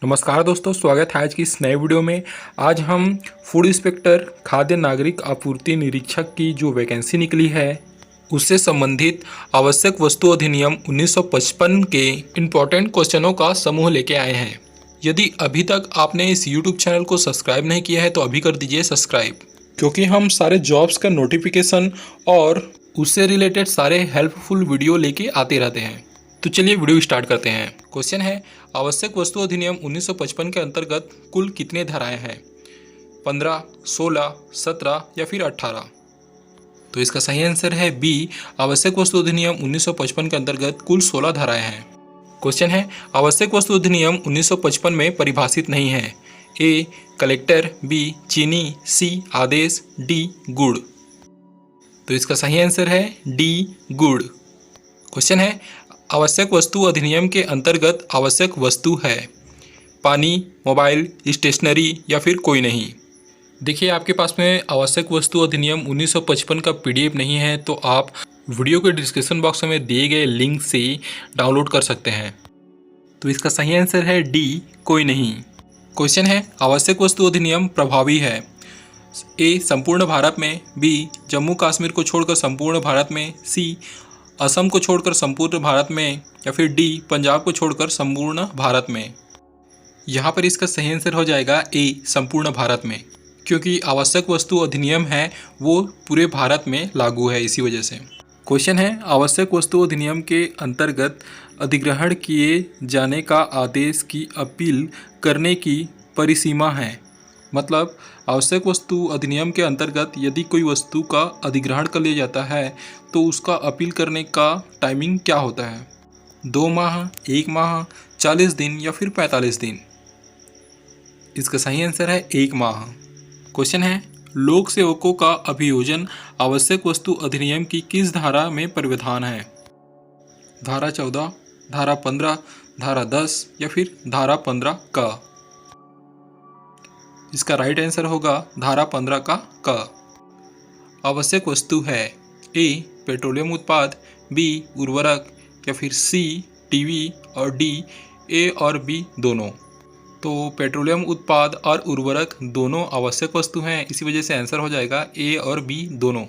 नमस्कार दोस्तों, स्वागत है आज की इस नए वीडियो में। आज हम फूड इंस्पेक्टर खाद्य नागरिक आपूर्ति निरीक्षक की जो वैकेंसी निकली है उससे संबंधित आवश्यक वस्तु अधिनियम 1955 के इम्पोर्टेंट क्वेश्चनों का समूह लेके आए हैं। यदि अभी तक आपने इस यूट्यूब चैनल को सब्सक्राइब नहीं किया है तो अभी कर दीजिए सब्सक्राइब, क्योंकि हम सारे जॉब्स का नोटिफिकेशन और उससे रिलेटेड सारे हेल्पफुल वीडियो लेके आते रहते हैं। तो चलिए वीडियो स्टार्ट करते हैं। क्वेश्चन है, आवश्यक वस्तु अधिनियम 1955 के अंतर्गत कुल कितने धाराएं हैं? 15, 16, 17 या फिर 18? तो इसका सही आंसर है बी, आवश्यक वस्तु अधिनियम 1955 के अंतर्गत कुल 16 धाराएं हैं। क्वेश्चन है, आवश्यक वस्तु अधिनियम 1955 में परिभाषित नहीं है। ए कलेक्टर, बी चीनी, सी आदेश, डी गुड़। तो इसका सही आंसर है डी गुड़। क्वेश्चन है, आवश्यक वस्तु अधिनियम के अंतर्गत आवश्यक वस्तु है पानी, मोबाइल, स्टेशनरी या फिर कोई नहीं। देखिए, आपके पास में आवश्यक वस्तु अधिनियम 1955 का पीडीएफ नहीं है तो आप वीडियो के डिस्क्रिप्शन बॉक्स में दिए गए लिंक से डाउनलोड कर सकते हैं। तो इसका सही आंसर है डी कोई नहीं। क्वेश्चन है, आवश्यक वस्तु अधिनियम प्रभावी है। ए संपूर्ण भारत में, बी जम्मू कश्मीर को छोड़कर संपूर्ण भारत में, सी असम को छोड़कर संपूर्ण भारत में या फिर डी पंजाब को छोड़कर संपूर्ण भारत में। यहाँ पर इसका सही आंसर हो जाएगा ए संपूर्ण भारत में, क्योंकि आवश्यक वस्तु अधिनियम है वो पूरे भारत में लागू है, इसी वजह से। क्वेश्चन है, आवश्यक वस्तु अधिनियम के अंतर्गत अधिग्रहण किए जाने का आदेश की अपील करने की परिसीमा है। मतलब आवश्यक वस्तु अधिनियम के अंतर्गत यदि कोई वस्तु का अधिग्रहण कर लिया जाता है तो उसका अपील करने का टाइमिंग क्या होता है? 2 माह, 1 माह, 40 दिन या फिर 45 दिन? इसका सही आंसर है 1 माह। क्वेश्चन है, लोक सेवकों का अभियोजन आवश्यक वस्तु अधिनियम की किस धारा में प्रावधान है? धारा 14, धारा 15, धारा 10 या फिर धारा 15 का? इसका राइट आंसर होगा धारा 15 का। आवश्यक वस्तु है ए पेट्रोलियम उत्पाद, बी उर्वरक या फिर सी टीवी और डी ए और बी दोनों। तो पेट्रोलियम उत्पाद और उर्वरक दोनों आवश्यक वस्तु हैं, इसी वजह से आंसर हो जाएगा ए और बी दोनों।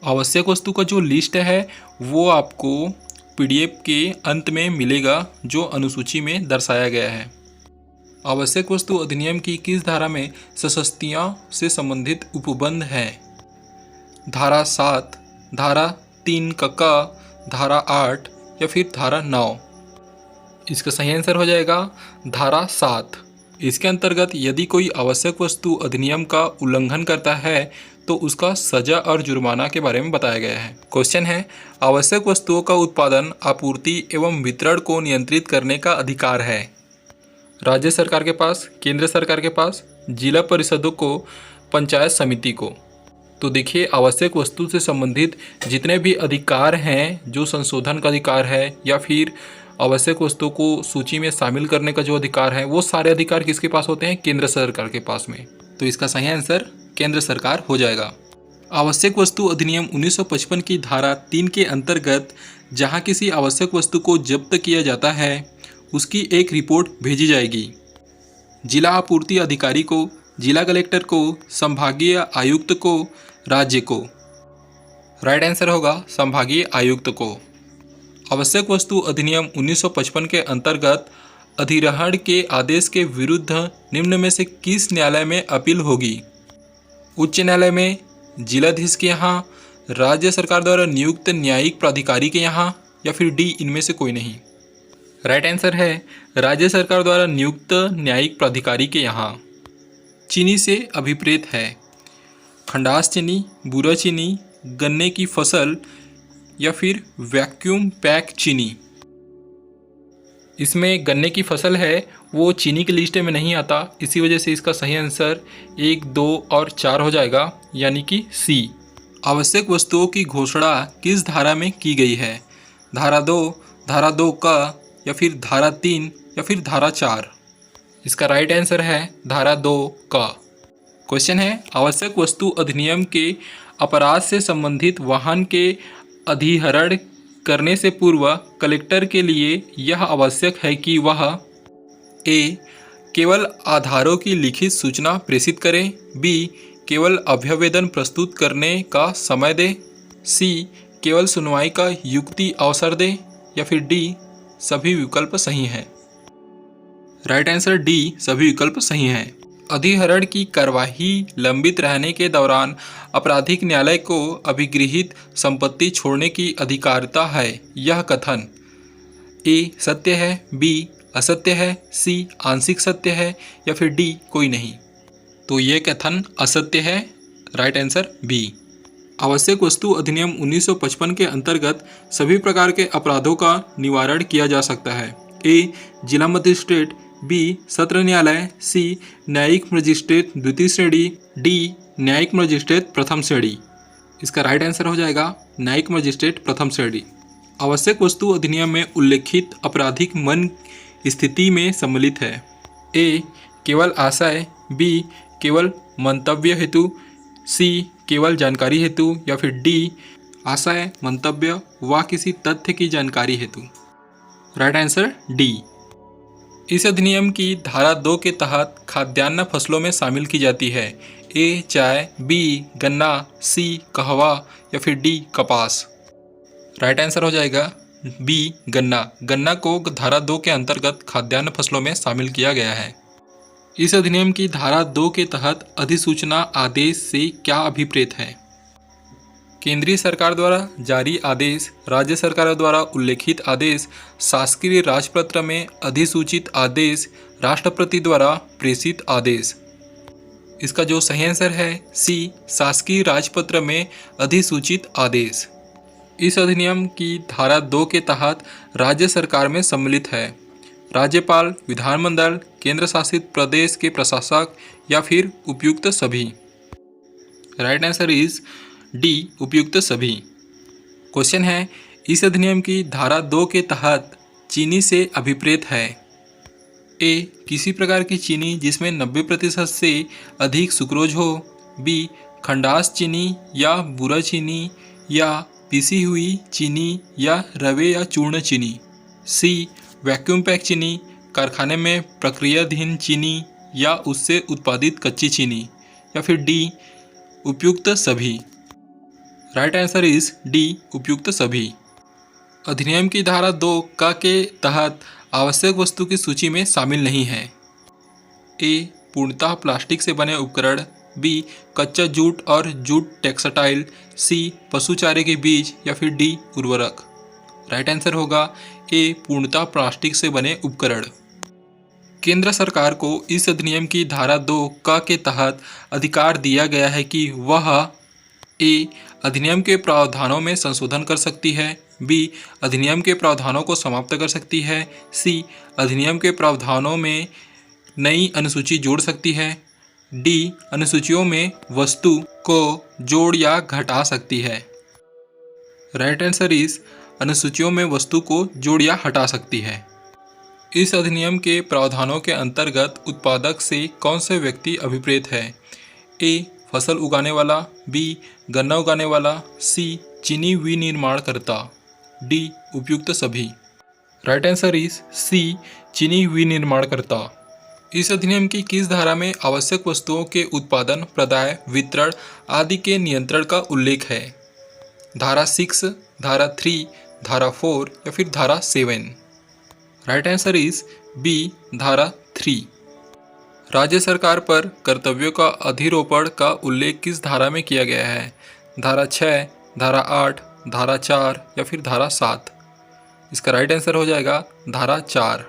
आवश्यक वस्तु का जो लिस्ट है वो आपको पीडीएफ के अंत में मिलेगा, जो अनुसूची में दर्शाया गया है। आवश्यक वस्तु अधिनियम की किस धारा में सशस्तियाँ से संबंधित उपबंध है? धारा 7, धारा 3 का, धारा 8 या फिर धारा 9? इसका सही आंसर हो जाएगा धारा 7। इसके अंतर्गत यदि कोई आवश्यक वस्तु अधिनियम का उल्लंघन करता है तो उसका सजा और जुर्माना के बारे में बताया गया है। क्वेश्चन है, आवश्यक वस्तुओं का उत्पादन, आपूर्ति एवं वितरण को नियंत्रित करने का अधिकार है राज्य सरकार के पास, केंद्र सरकार के पास, जिला परिषदों को, पंचायत समिति को? तो देखिए, आवश्यक वस्तु से संबंधित जितने भी अधिकार हैं, जो संशोधन का अधिकार है या फिर आवश्यक वस्तुओं को सूची में शामिल करने का जो अधिकार है, वो सारे अधिकार किसके पास होते हैं? केंद्र सरकार के पास में। तो इसका सही आंसर केंद्र सरकार हो जाएगा। आवश्यक वस्तु अधिनियम 1955 की धारा 3 के अंतर्गत जहाँ किसी आवश्यक वस्तु को जब्त किया जाता है उसकी एक रिपोर्ट भेजी जाएगी जिला आपूर्ति अधिकारी को, जिला कलेक्टर को, संभागीय आयुक्त को, राज्य को? राइट आंसर होगा संभागीय आयुक्त को। आवश्यक वस्तु अधिनियम 1955 के अंतर्गत अधिग्रहण के आदेश के विरुद्ध निम्न में से किस न्यायालय में अपील होगी? उच्च न्यायालय में, जिलाधीश के यहाँ, राज्य सरकार द्वारा नियुक्त न्यायिक प्राधिकारी के यहाँ या फिर डी इनमें से कोई नहीं? राइट आंसर है राज्य सरकार द्वारा नियुक्त न्यायिक प्राधिकारी के यहाँ। चीनी से अभिप्रेत है खंडास चीनी, बूरा चीनी, गन्ने की फसल या फिर वैक्यूम पैक चीनी? इसमें गन्ने की फसल है वो चीनी की लिस्ट में नहीं आता, इसी वजह से इसका सही आंसर 1, 2 और 4 हो जाएगा, यानी कि सी। आवश्यक वस्तुओं की घोषणा किस धारा में की गई है? धारा 2, धारा 2 का या फिर धारा 3 या फिर धारा 4? इसका राइट आंसर है धारा 2 का। क्वेश्चन है, आवश्यक वस्तु अधिनियम के अपराध से संबंधित वाहन के अधिहरण करने से पूर्व कलेक्टर के लिए यह आवश्यक है कि वह ए केवल आधारों की लिखित सूचना प्रेषित करें। बी, केवल अभ्यवेदन प्रस्तुत करने का समय दे। सी, केवल सुनवाई का युक्ति अवसर दे। या फिर डी, सभी विकल्प सही हैं। राइट आंसर डी, सभी विकल्प सही हैं। अधिहरण की कार्यवाही लंबित रहने के दौरान आपराधिक न्यायालय को अभिगृहित संपत्ति छोड़ने की अधिकारिता है। यह कथन ए सत्य है, बी असत्य है, सी आंशिक सत्य है, या फिर डी कोई नहीं। तो ये कथन असत्य है। Right answer B. आवश्यक वस्तु अधिनियम 1955 के अंतर्गत सभी प्रकार के अपराधों का निवारण किया जा सकता है। ए, जिला मजिस्ट्रेट, बी, सत्र न्यायालय, सी, न्यायिक मजिस्ट्रेट द्वितीय श्रेणी, डी, न्यायिक मजिस्ट्रेट प्रथम श्रेणी। इसका राइट आंसर हो जाएगा न्यायिक मजिस्ट्रेट प्रथम श्रेणी। आवश्यक वस्तु अधिनियम में उल्लेखित आपराधिक मन स्थिति में सम्मिलित है। ए, केवल आशय, बी, केवल मंतव्य हेतु, सी, केवल जानकारी हेतु, या फिर डी, आशय, मंतव्य व किसी तथ्य की जानकारी हेतु। Right answer D. इस अधिनियम की धारा 2 के तहत खाद्यान्न फसलों में शामिल की जाती है। ए, चाय, बी, गन्ना, सी, कहवा, या फिर डी, कपास। राइट आंसर हो जाएगा बी, गन्ना। गन्ना को धारा 2 के अंतर्गत खाद्यान्न फसलों में शामिल किया गया है। इस अधिनियम की धारा 2 के तहत अधिसूचना आदेश से क्या अभिप्रेत है? केंद्रीय सरकार द्वारा जारी आदेश, राज्य सरकार द्वारा उल्लेखित आदेश, शासकीय राजपत्र में अधिसूचित आदेश, राष्ट्रपति द्वारा प्रेषित आदेश। इसका जो सही आंसर है सी, शासकीय राजपत्र में अधिसूचित आदेश। इस अधिनियम की धारा 2 के तहत राज्य सरकार में सम्मिलित है राज्यपाल, विधानमंडल, केंद्र शासित प्रदेश के प्रशासक या फिर उपयुक्त सभी। राइट आंसर इज डी, उपयुक्त सभी। क्वेश्चन है, इस अधिनियम की धारा 2 के तहत चीनी से अभिप्रेत है। ए, किसी प्रकार की चीनी जिसमें 90% से अधिक सुक्रोज हो। बी, खंडास चीनी या बुरा चीनी या पिसी हुई चीनी या रवे या चूर्ण चीनी। सी, वैक्यूम पैक चीनी, कारखाने में प्रक्रियाधीन चीनी या उससे उत्पादित कच्ची चीनी, या फिर डी, उपयुक्त सभी। राइट आंसर इज डी, उपयुक्त सभी। अधिनियम की धारा 2 का के तहत आवश्यक वस्तु की सूची में शामिल नहीं है। ए, पूर्णतः प्लास्टिक से बने उपकरण। बी, कच्चा जूट और जूट टेक्सटाइल। सी, पशु चारे के बीज, या फिर डी, उर्वरक। राइट आंसर होगा ए, पूर्णतः प्लास्टिक से बने उपकरण। केंद्र सरकार को इस अधिनियम की धारा 2 का के तहत अधिकार दिया गया है कि वह ए, अधिनियम के प्रावधानों में संशोधन कर सकती है। बी, अधिनियम के प्रावधानों को समाप्त कर सकती है। सी, अधिनियम के प्रावधानों में नई अनुसूची जोड़ सकती है। डी, अनुसूचियों में वस्तु को जोड़ या घटा सकती है। राइट आंसर इज अनुसूचियों में वस्तु को जोड़ या हटा सकती है। इस अधिनियम के प्रावधानों के अंतर्गत उत्पादक से कौन से व्यक्ति अभिप्रेत है? ए, फसल उगाने वाला। बी, गन्ना उगाने वाला। सी, चीनी विनिर्माणकर्ता। डी, उपयुक्त सभी। राइट आंसर इज सी, चीनी विनिर्माणकर्ता। इस अधिनियम की किस धारा में आवश्यक वस्तुओं के उत्पादन, प्रदाय, वितरण आदि के नियंत्रण का उल्लेख है? धारा 6, धारा 3, धारा 4 या फिर धारा 7। राइट आंसर इज बी, धारा 3। राज्य सरकार पर कर्तव्यों का अधिरोपण का उल्लेख किस धारा में किया गया है? धारा 6, धारा 8, धारा 4 या फिर धारा 7। इसका राइट आंसर हो जाएगा धारा 4।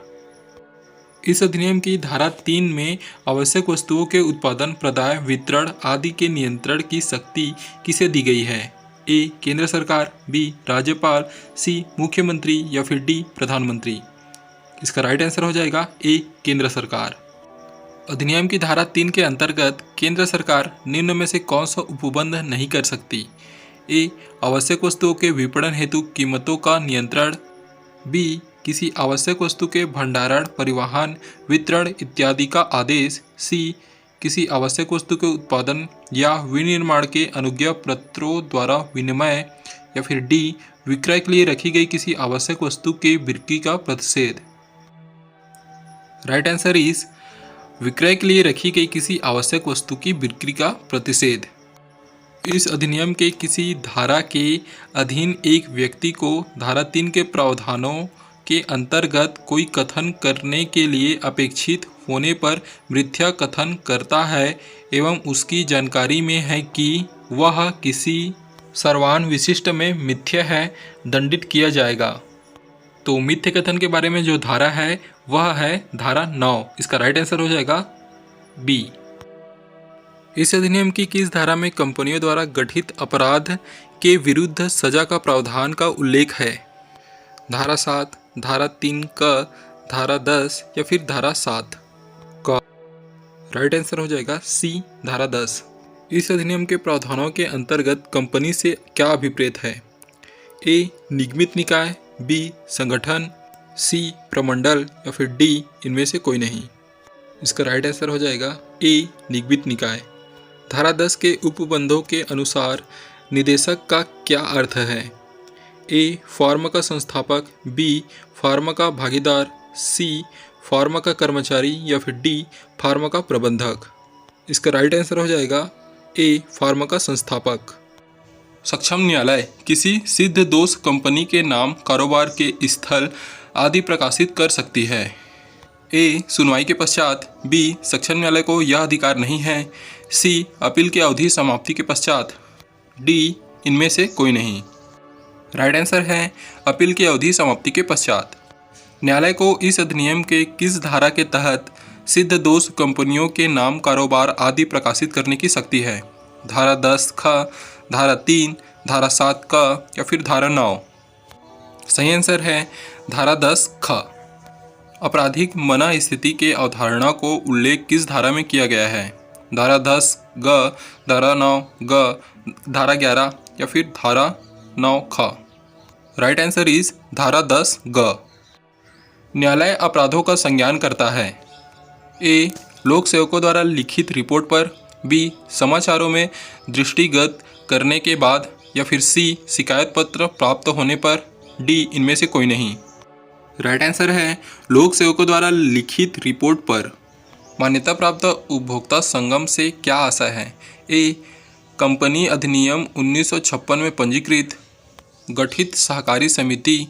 इस अधिनियम की धारा 3 में आवश्यक वस्तुओं के उत्पादन, प्रदाय, वितरण आदि के नियंत्रण की शक्ति किसे दी गई है? ए, केंद्र सरकार। बी, राज्यपाल। सी, मुख्यमंत्री, या फिर डी, प्रधानमंत्री। इसका राइट आंसर हो जाएगा ए, केंद्र सरकार। अधिनियम की धारा 3 के अंतर्गत केंद्र सरकार निम्न में से कौन सा उपबंध नहीं कर सकती? ए, आवश्यक वस्तुओं के विपणन हेतु कीमतों का नियंत्रण। बी, किसी आवश्यक वस्तु के भंडारण, परिवहन, वितरण इत्यादि का आदेश। सी, किसी आवश्यक वस्तु के उत्पादन या विनिर्माण के अनुज्ञा पत्रों द्वारा विनिमय, या फिर डी, विक्रय के लिए रखी गई किसी आवश्यक वस्तु के बिक्री का प्रतिषेध। राइट आंसर इज विक्रय के लिए रखी गई किसी आवश्यक वस्तु की बिक्री का प्रतिषेध। इस अधिनियम के किसी धारा के अधीन एक व्यक्ति को धारा 3 के प्रावधानों के अंतर्गत कोई कथन करने के लिए अपेक्षित होने पर मिथ्या कथन करता है एवं उसकी जानकारी में है कि वह किसी सर्वान विशिष्ट में मिथ्या है, दंडित किया जाएगा। तो मिथ्या कथन के बारे में जो धारा है वह है धारा 9। इसका राइट आंसर हो जाएगा बी। इस अधिनियम की किस धारा में कंपनियों द्वारा गठित अपराध के विरुद्ध सजा का प्रावधान का उल्लेख है? धारा 7, धारा 3 क, धारा 10 या फिर धारा 7 का? राइट आंसर हो जाएगा सी, धारा 10। इस अधिनियम के प्रावधानों के अंतर्गत कंपनी से क्या अभिप्रेत है? ए निगमित निकाय, बी संगठन, सी प्रमंडल या फिर डी इनमें से कोई नहीं। इसका राइट आंसर हो जाएगा ए निगमित निकाय। धारा 10 के उपबंधों के अनुसार निदेशक का क्या अर्थ है? ए फर्म का संस्थापक, बी फर्म का भागीदार, सी फर्म का कर्मचारी या फिर डी फर्म का प्रबंधक। इसका राइट आंसर हो जाएगा ए फर्म का संस्थापक। सक्षम न्यायालय किसी सिद्ध दोष कंपनी के नाम, कारोबार के स्थल आदि प्रकाशित कर सकती है। ए सुनवाई के पश्चात, बी सक्षम न्यायालय को यह अधिकार नहीं है, सी अपील की अवधि समाप्ति के पश्चात, डी इनमें से कोई नहीं। राइट आंसर है अपील की अवधि समाप्ति के पश्चात। न्यायालय को इस अधिनियम के किस धारा के तहत सिद्ध दोष कंपनियों के नाम, कारोबार आदि प्रकाशित करने की शक्ति है? धारा 10 ख, धारा 3, धारा 7 क या फिर धारा 9? सही आंसर है धारा 10 ख। आपराधिक मना स्थिति के अवधारणा को उल्लेख किस धारा में किया गया है? धारा 10 ग, धारा 9 ग, धारा 11 या फिर धारा 9 ख? राइट आंसर इज धारा 10 ग। न्यायालय अपराधों का संज्ञान करता है। ए लोक सेवकों द्वारा लिखित रिपोर्ट पर, बी समाचारों में दृष्टिगत करने के बाद या फिर सी शिकायत पत्र प्राप्त होने पर, डी इनमें से कोई नहीं। राइट आंसर है लोक सेवकों द्वारा लिखित रिपोर्ट पर। मान्यता प्राप्त उपभोक्ता संगम से क्या आशय है? ए कंपनी अधिनियम 1956 में पंजीकृत गठित सहकारी समिति,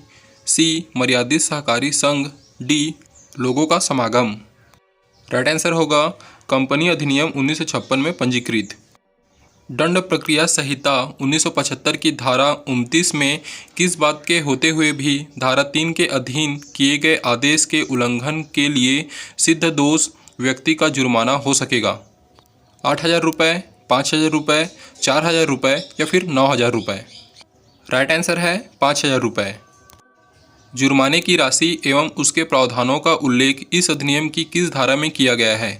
सी मर्यादित सहकारी संघ, डी लोगों का समागम। राइट आंसर होगा कंपनी अधिनियम 1956 में पंजीकृत। दंड प्रक्रिया संहिता 1975 की धारा 29 में किस बात के होते हुए भी धारा 3 के अधीन किए गए आदेश के उल्लंघन के लिए सिद्ध दोष व्यक्ति का जुर्माना हो सकेगा? 8,000 रुपये, 5,000 रुपये, 4,000 रुपये या फिर 9,000 रुपये? राइट आंसर है 5,000 रुपये। जुर्माने की राशि एवं उसके प्रावधानों का उल्लेख इस अधिनियम की किस धारा में किया गया है?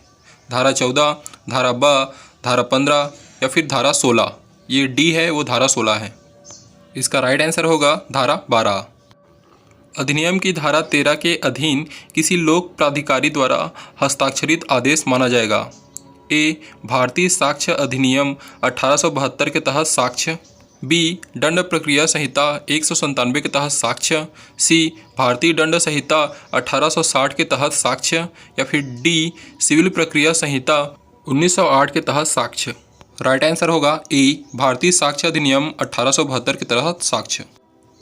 धारा 14, धारा ब, धारा 15 या फिर धारा 16? ये डी है वो धारा 16 है। इसका राइट आंसर होगा धारा 12। अधिनियम की धारा 13 के अधीन किसी लोक प्राधिकारी द्वारा हस्ताक्षरित आदेश माना जाएगा? ए भारतीय साक्ष्य अधिनियम 1872 के तहत साक्ष्य, बी दंड प्रक्रिया संहिता 197 के तहत साक्ष्य, सी भारतीय दंड संहिता 1860 के तहत साक्ष्य या फिर डी सिविल प्रक्रिया संहिता 1908 के तहत साक्ष्य? राइट आंसर होगा ए भारतीय साक्ष्य अधिनियम 1872 के तहत साक्ष्य।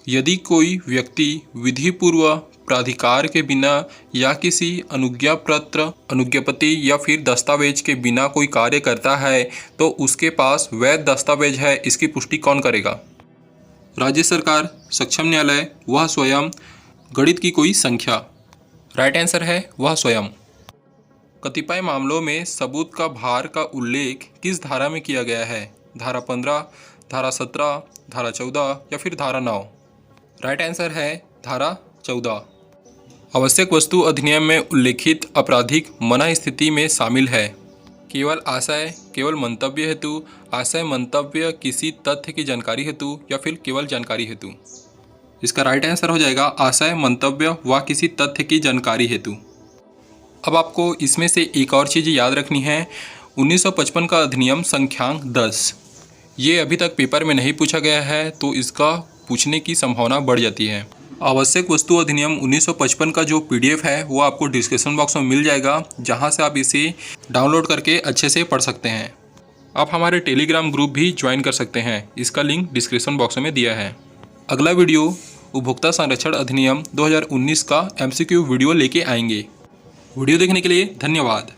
यदि कोई व्यक्ति विधि पूर्व प्राधिकार के बिना या किसी अनुज्ञा पत्र, अनुज्ञापति या फिर दस्तावेज के बिना कोई कार्य करता है तो उसके पास वैध दस्तावेज है, इसकी पुष्टि कौन करेगा? राज्य सरकार, सक्षम न्यायालय, वह स्वयं, गणित की कोई संख्या? राइट आंसर है वह स्वयं। कतिपय मामलों में सबूत का भार का उल्लेख किस धारा में किया गया है? धारा 15, धारा 17, धारा 14 या फिर धारा 9? राइट आंसर है धारा 14। आवश्यक वस्तु अधिनियम में उल्लेखित आपराधिक मना स्थिति में शामिल है केवल आशय, केवल मंतव्य हेतु, आशय मंतव्य किसी तथ्य की जानकारी हेतु या फिर केवल जानकारी हेतु? इसका राइट आंसर हो जाएगा आशय, मंतव्य व किसी तथ्य की जानकारी हेतु। अब आपको इसमें से एक और चीज़ याद रखनी है। 1955 का अधिनियम संख्यांक 10 ये अभी तक पेपर में नहीं पूछा गया है, तो इसका पूछने की संभावना बढ़ जाती है। आवश्यक वस्तु अधिनियम 1955 का जो PDF है वो आपको डिस्क्रिप्शन बॉक्स में मिल जाएगा, जहां से आप इसे डाउनलोड करके अच्छे से पढ़ सकते हैं। आप हमारे टेलीग्राम ग्रुप भी ज्वाइन कर सकते हैं, इसका लिंक डिस्क्रिप्शन बॉक्स में दिया है। अगला वीडियो उपभोक्ता संरक्षण अधिनियम 2019 का MCQ वीडियो लेके आएंगे। वीडियो देखने के लिए धन्यवाद।